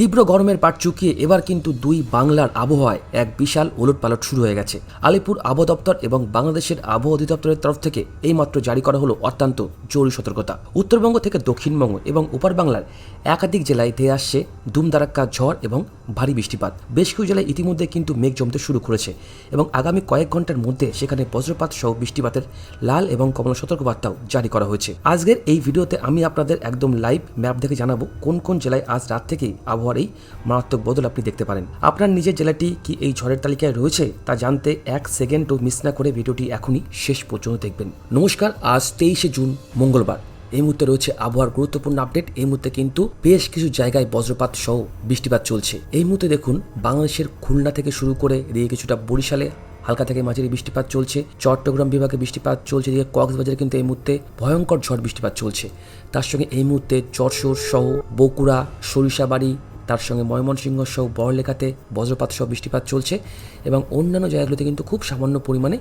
তীব্র গরমের পাট চুকিয়ে এবার কিন্তু দুই বাংলার আবহাওয়ায় এক বিশাল ওলটপালট শুরু হয়ে গেছে। আলিপুর আবহাওয়া দপ্তর এবং বাংলাদেশের আবহাওয়া অধিদপ্তরের তরফ থেকে এইমাত্র জারি করা হলো অত্যন্ত জরুরি সতর্কতা। উত্তরবঙ্গ থেকে দক্ষিণবঙ্গ এবং উপর বাংলার একাধিক জেলায় ধেয়ে আসছে দুমদারাক্কা ঝড় এবং ভারী বৃষ্টিপাত। বেশ কিছু জেলায় ইতিমধ্যে কিন্তু মেঘ জমতে শুরু করেছে এবং আগামী কয়েক ঘন্টার মধ্যে সেখানে বজ্রপাত সহ বৃষ্টিপাতের লাল এবং কমলা সতর্কবার্তাও জারি করা হয়েছে। আজকের এই ভিডিওতে আমি আপনাদের একদম লাইভ ম্যাপ দেখে জানাবো কোন কোন জেলায় আজ রাত থেকেই আবহাওয়ার এই মারাত্মক বদল আপনি দেখতে পারেন। আপনার নিজের জেলাটি কি এই ঝড়ের তালিকায় রয়েছে তা জানতে এক সেকেন্ডও মিস না করে ভিডিওটি এখনই শেষ পর্যন্ত দেখবেন। নমস্কার, আজ 23শে জুন মঙ্গলবার। এই মুহূর্তে রয়েছে আবহাওয়ার গুরুত্বপূর্ণ আপডেট। এই মুহূর্তে কিন্তু বেশ কিছু জায়গায় বজ্রপাত সহ বৃষ্টিপাত চলছে। এই মুহূর্তে দেখুন বাংলাদেশের খুলনা থেকে শুরু করে এদিকে কিছুটা বরিশালে হালকা থেকে মাঝারি বৃষ্টিপাত চলছে, চট্টগ্রাম বিভাগে বৃষ্টিপাত চলছে, এদিকে কক্সবাজারে কিন্তু এই মুহূর্তে ভয়ঙ্কর ঝড় বৃষ্টিপাত চলছে। তার সঙ্গে এই মুহূর্তে যশোর সহ বগুড়া, সরিষাবাড়ি, তার সঙ্গে ময়মনসিংহ সহ বড়লেখাতে বজ্রপাত সহ বৃষ্টিপাত চলছে এবং অন্যান্য জায়গাগুলোতে কিন্তু খুব সামান্য পরিমাণে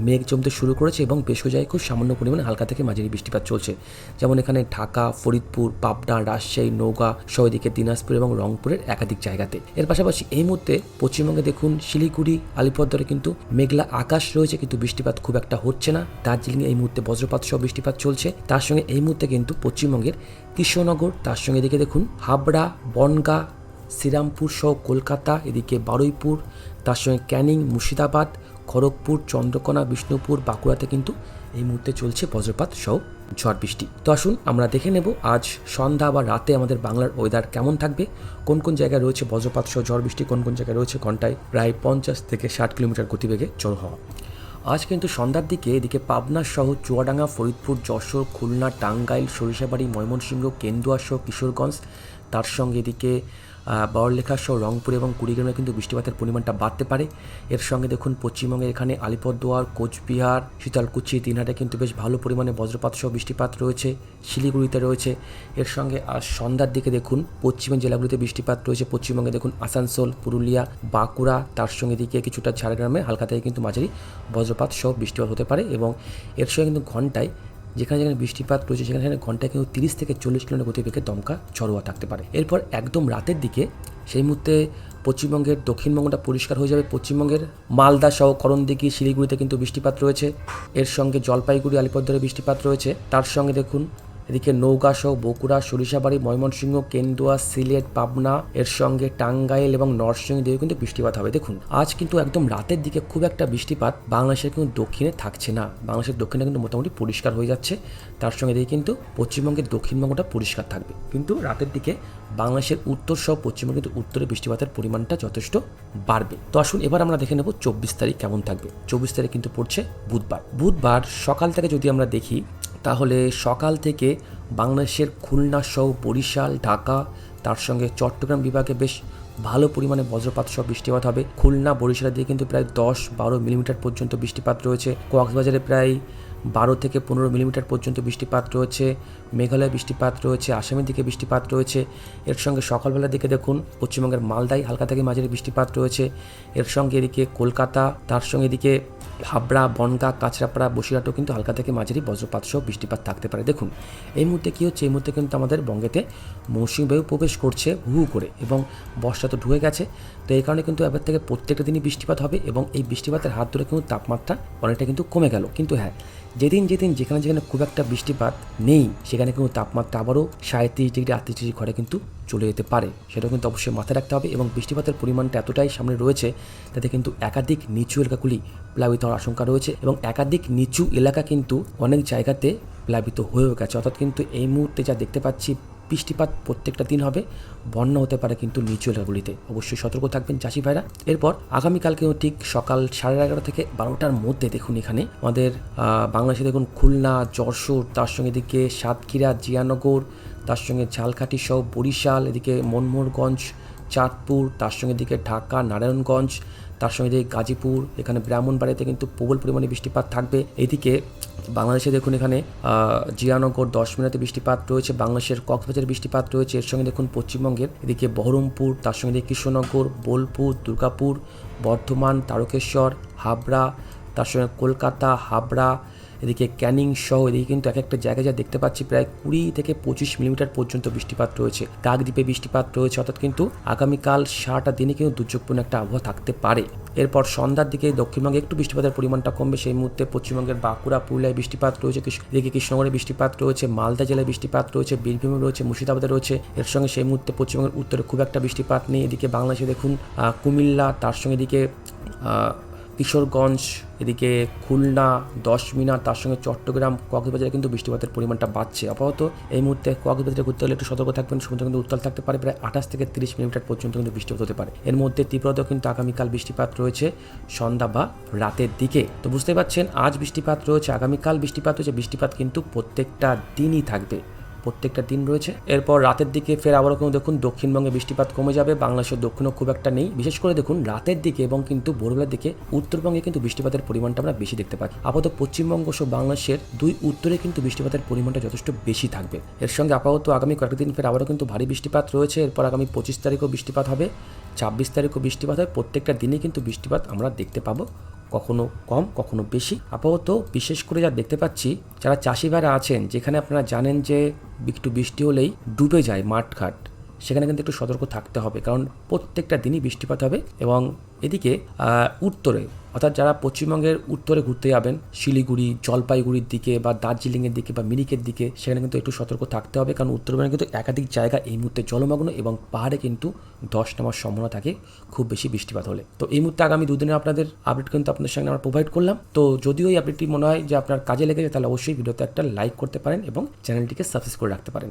মেঘ জমতে শুরু করেছে এবং বেশ কিছু জায়গায় খুব সামান্য পরিমাণে হালকা থেকে মাঝারি বৃষ্টিপাত চলছে। যেমন এখানে ঢাকা, ফরিদপুর, পাবনা, রাজশাহী, নওগাঁ সহ এদিকে দিনাজপুর এবং রংপুরের একাধিক জায়গাতে। এর পাশাপাশি এই মুহূর্তে পশ্চিমবঙ্গে দেখুন শিলিগুড়ি, আলিপুরদুয়ারে কিন্তু মেঘলা আকাশ রয়েছে, কিন্তু বৃষ্টিপাত খুব একটা হচ্ছে না। দার্জিলিংয়ে এই মুহূর্তে বজ্রপাত সহ বৃষ্টিপাত চলছে। তার সঙ্গে এই মুহূর্তে কিন্তু পশ্চিমবঙ্গের কৃষ্ণনগর, তার সঙ্গে এদিকে দেখুন হাবড়া, বনগাঁ, শ্রীরামপুর সহ কলকাতা, এদিকে বারুইপুর, তার সঙ্গে ক্যানিং, মুর্শিদাবাদ, খড়গপুর, চন্দ্রকোনা, বিষ্ণুপুর, বাঁকুড়াতে কিন্তু এই মুহূর্তে চলছে বজ্রপাত সহ ঝড় বৃষ্টি। তো আসুন আমরা দেখে নেব আজ সন্ধ্যা বা রাতে আমাদের বাংলার ওয়েদার কেমন থাকবে, কোন কোন জায়গায় রয়েছে বজ্রপাত সহ ঝড় বৃষ্টি, কোন কোন জায়গায় রয়েছে ঘন্টায় প্রায় 50 থেকে 60 কিলোমিটার গতিবেগে ঝড় হওয়া। আজ কিন্তু সন্ধ্যার দিকে এদিকে পাবনা সহ চুয়াডাঙ্গা, ফরিদপুর, যশোর, খুলনা, টাঙ্গাইল, সরিষাবাড়ি, ময়মনসিংহ, কেন্দুয়া সহ কিশোরগঞ্জ, তার সঙ্গে এদিকে বড়লেখা সহ রংপুর এবং কুড়িগ্রামে কিন্তু বৃষ্টিপাতের পরিমাণটা বাড়তে পারে। এর সঙ্গে দেখুন পশ্চিমবঙ্গে এখানে আলিপুরদুয়ার, কোচবিহার, শীতলকুচি, দিনহাটে কিন্তু বেশ ভালো পরিমাণে বজ্রপাত সহ বৃষ্টিপাত রয়েছে, শিলিগুড়িতে রয়েছে। এর সঙ্গে আজ সন্ধ্যার দিকে দেখুন পশ্চিমের জেলাগুলিতে বৃষ্টিপাত রয়েছে। পশ্চিমবঙ্গে দেখুন আসানসোল, পুরুলিয়া, বাঁকুড়া, তার সঙ্গে দিকে কিছুটা ঝাড়গ্রামে হালকা থেকে কিন্তু মাঝারি বজ্রপাত সহ বৃষ্টিপাত হতে পারে এবং এর সঙ্গে কিন্তু ঘন্টায় যেখানে যেখানে বৃষ্টিপাত রয়েছে সেখানে ঘন্টায় কিন্তু 30 থেকে 40 কিলোমিটার গতিবেগে দমকা ঝড়োয়া থাকতে পারে। এরপর একদম রাতের দিকে সেই মুহূর্তে পশ্চিমবঙ্গের দক্ষিণবঙ্গটা পরিষ্কার হয়ে যাবে। পশ্চিমবঙ্গের মালদা সহ করণদিঘি, শিলিগুড়িতে কিন্তু বৃষ্টিপাত রয়েছে। এর সঙ্গে জলপাইগুড়ি, আলিপুরদুয়ারে বৃষ্টিপাত রয়েছে। তার সঙ্গে দেখুন এদিকে নওগাঁ সহ বগুড়া, সরিষাবাড়ি, ময়মনসিংহ, কেন্দুয়া, সিলেট, পাবনা, এর সঙ্গে টাঙ্গাইল এবং নরসিংদী দিয়েও কিন্তু বৃষ্টিপাত হবে। দেখুন আজ কিন্তু একদম রাতের দিকে খুব একটা বৃষ্টিপাত বাংলাদেশের কিন্তু দক্ষিণে থাকছে না। বাংলাদেশের দক্ষিণে কিন্তু মোটামুটি পরিষ্কার হয়ে যাচ্ছে। তার সঙ্গে দেখে কিন্তু পশ্চিমবঙ্গের দক্ষিণবঙ্গটা পরিষ্কার থাকবে, কিন্তু রাতের দিকে বাংলাদেশের উত্তর সহ পশ্চিমবঙ্গের কিন্তু উত্তরে বৃষ্টিপাতের পরিমাণটা যথেষ্ট বাড়বে। তো আসুন এবার আমরা দেখে নেব 24 তারিখ কেমন থাকবে। 24 তারিখ কিন্তু পড়ছে বুধবার সকাল থেকে যদি আমরা দেখি তাহলে সকাল থেকে বাংলাদেশের খুলনা সহ বরিশাল, ঢাকা, তার সঙ্গে চট্টগ্রাম বিভাগে বেশ ভালো পরিমাণে বজ্রপাত সহ বৃষ্টিপাত হবে। খুলনা, বরিশালের দিকে কিন্তু প্রায় 10-12 মিলিমিটার পর্যন্ত বৃষ্টিপাত রয়েছে। কক্সবাজারে প্রায় 12 থেকে 15 মিলিমিটার পর্যন্ত বৃষ্টিপাত রয়েছে। মেঘালয়ে বৃষ্টিপাত রয়েছে, আসামের দিকে বৃষ্টিপাত রয়েছে। এর সঙ্গে সকালবেলার দিকে দেখুন পশ্চিমবঙ্গের মালদায় হালকা থেকে মাঝারি বৃষ্টিপাত রয়েছে। এর সঙ্গে এদিকে কলকাতা, তার সঙ্গে এদিকে হাবড়া, বনগাঁ, কাঁচরাপাড়া, বসিরহাটও কিন্তু হালকা থেকে মাঝারি বজ্রপাত সহ বৃষ্টিপাত থাকতে পারে। দেখুন এই মুহূর্তে কী হচ্ছে, এই মুহূর্তে কিন্তু আমাদের বঙ্গেতে মৌসুমী বায়ু প্রবেশ করছে হু করে এবং বর্ষা তো ঢুকে গেছে। তো এই কারণে কিন্তু এবার থেকে প্রত্যেকটা দিনই বৃষ্টিপাত হবে এবং এই বৃষ্টিপাতের হাত ধরে কিন্তু তাপমাত্রা অনেকটা কিন্তু কমে গেল। কিন্তু হ্যাঁ, যেদিন যেখানে খুব একটা বৃষ্টিপাত নেই সেখানে কিন্তু তাপমাত্রা আবারও 37 ডিগ্রি 38 ডিগ্রি ঘরে কিন্তু চলে যেতে পারে। সেটাও কিন্তু অবশ্যই মাথায় রাখতে হবে এবং বৃষ্টিপাতের পরিমাণটা এতটাই সামনে রয়েছে তাতে কিন্তু একাধিক নিচু এলাকাগুলি প্লাবিত হওয়ার আশঙ্কা রয়েছে এবং একাধিক নিচু এলাকা কিন্তু অনেক জায়গাতে প্লাবিত হয়েও গেছে। অর্থাৎ কিন্তু এই মুহূর্তে যা দেখতে পাচ্ছি বৃষ্টিপাত প্রত্যেকটা দিন হবে, বন্যা হতে পারে কিন্তু নিচু এলাকাগুলিতে। অবশ্যই সতর্ক থাকবেন চাষি ভাইরা। এরপর আগামীকালকেও ঠিক সকাল 11:30 থেকে 12টার মধ্যে দেখুন এখানে আমাদের বাংলাদেশে দেখুন খুলনা, যশোর, তার সঙ্গে এদিকে সাতক্ষীরা, জিয়ানগর, তার সঙ্গে ঝালকাঠি সহ বরিশাল, এদিকে মনমোহনগঞ্জ, চাঁদপুর, তার সঙ্গে এদিকে ঢাকা, নারায়ণগঞ্জ, তার সঙ্গে এদিকে গাজীপুর, এখানে ব্রাহ্মণবাড়িয়াতে কিন্তু প্রবল পরিমাণে বৃষ্টিপাত থাকবে। এদিকে বাংলাদেশে দেখুন এখানে জিয়ানগর 10 মিনিটে বৃষ্টিপাত রয়েছে, বাংলাদেশের কক্সবাজারে বৃষ্টিপাত রয়েছে। এর সঙ্গে দেখুন পশ্চিমবঙ্গের এদিকে বহরমপুর, তার সঙ্গে এদিকে কৃষ্ণনগর, বোলপুর, দুর্গাপুর, বর্ধমান, তারকেশ্বর, হাবড়া, তার সঙ্গে কলকাতা, হাবড়া, এদিকে ক্যানিং সহ এদিকে কিন্তু এক একটা জায়গায় যা দেখতে পাচ্ছি প্রায় 20 থেকে 25 মিলিমিটার পর্যন্ত বৃষ্টিপাত রয়েছে। কাকদ্বীপে বৃষ্টিপাত রয়েছে, অর্থাৎ কিন্তু আগামীকাল সারাটা দিনে কিন্তু দুর্যোগপূর্ণ একটা আবহাওয়া থাকতে পারে। এরপর সন্ধ্যার দিকে দক্ষিণবঙ্গে একটু বৃষ্টিপাতের পরিমাণটা কমবে। সেই মুহূর্তে পশ্চিমবঙ্গের বাঁকুড়া, পুরুলিয়ায় বৃষ্টিপাত রয়েছে, এদিকে কৃষ্ণনগরে বৃষ্টিপাত রয়েছে, মালদা জেলায় বৃষ্টিপাত রয়েছে, বীরভূমে রয়েছে, মুর্শিদাবাদে রয়েছে। এর সঙ্গে সেই মুহূর্তে পশ্চিমবঙ্গের উত্তরে খুব একটা বৃষ্টিপাত নেই। এদিকে বাংলাদেশে দেখুন কুমিল্লা, তার সঙ্গে এদিকে কিশোরগঞ্জ, এদিকে খুলনা, 10 মিনার, তার সঙ্গে চট্টগ্রাম, কক্সবাজারে কিন্তু বৃষ্টিপাতের পরিমাণটা বাড়ছে। আপাতত এই মুহূর্তে কক্সবাজারে ঘুরতে হলে একটু সতর্ক থাকবেন। সমুদ্র কিন্তু উত্তাল থাকতে পারে, প্রায় 28 থেকে 30 মিলিমিটার পর্যন্ত কিন্তু বৃষ্টিপাত হতে পারে। এর মধ্যে তীব্রতাও কিন্তু আগামীকাল বৃষ্টিপাত রয়েছে সন্ধ্যা বা রাতের দিকে। তো বুঝতে পারছেন আজ বৃষ্টিপাত রয়েছে, আগামীকাল বৃষ্টিপাত রয়েছে। বৃষ্টিপাত কিন্তু প্রত্যেকটা দিনই থাকবে, প্রত্যেকটা দিন রয়েছে। এরপর রাতের দিকে ফের আবারও কিন্তু দেখুন দক্ষিণবঙ্গে বৃষ্টিপাত কমে যাবে, বাংলাদেশের দক্ষিণও খুব একটা নেই। বিশেষ করে দেখুন রাতের দিকে এবং কিন্তু ভোরবেলার দিকে উত্তরবঙ্গে কিন্তু বৃষ্টিপাতের পরিমাণটা আমরা বেশি দেখতে পাই। আপাতত পশ্চিমবঙ্গ সহ বাংলাদেশের 2 উত্তরে কিন্তু বৃষ্টিপাতের পরিমাণটা যথেষ্ট বেশি থাকবে। এর সঙ্গে আপাতত আগামী কয়েকদিন ফের আবারও কিন্তু ভারী বৃষ্টিপাত রয়েছে। এরপর আগামী 25 তারিখও বৃষ্টিপাত হবে, 26 তারিখও বৃষ্টিপাত হয়। প্রত্যেকটা দিনে কিন্তু বৃষ্টিপাত আমরা দেখতে পাবো, কখনো কম কখনো বেশি। আপাতত বিশেষ করে যা দেখতে পাচ্ছি, যারা চাষি ভাইরা আছেন, যেখানে আপনারা জানেন যে একটু বৃষ্টি হলেই ডুবে যায় মাঠঘাট, সেখানে কিন্তু একটু সতর্ক থাকতে হবে, কারণ প্রত্যেকটা দিনই বৃষ্টিপাত হবে। এবং এদিকে উত্তরে, অর্থাৎ যারা পশ্চিমবঙ্গের উত্তরে ঘুরতে যাবেন, শিলিগুড়ি, জলপাইগুড়ির দিকে বা দার্জিলিংয়ের দিকে বা মিরিকের দিকে, সেখানে কিন্তু একটু সতর্ক থাকতে হবে, কারণ উত্তরবঙ্গে কিন্তু একাধিক জায়গা এই মুহূর্তে জলমগ্ন এবং পাহাড়ে কিন্তু ধস নামার সম্ভাবনা থাকে খুব বেশি বৃষ্টিপাত হলে। তো এই মুহূর্তে আগামী দুদিনে আপনাদের আপডেট কিন্তু আপনাদের সঙ্গে আমরা প্রোভাইড করলাম। তো যদিও এই আপডেটটি মনে হয় যে আপনার কাজে লেগেছে, তাহলে অবশ্যই ভিডিওতে একটা লাইক করতে পারেন এবং চ্যানেলটিকে সাবস্ক্রাইব করে রাখতে পারেন।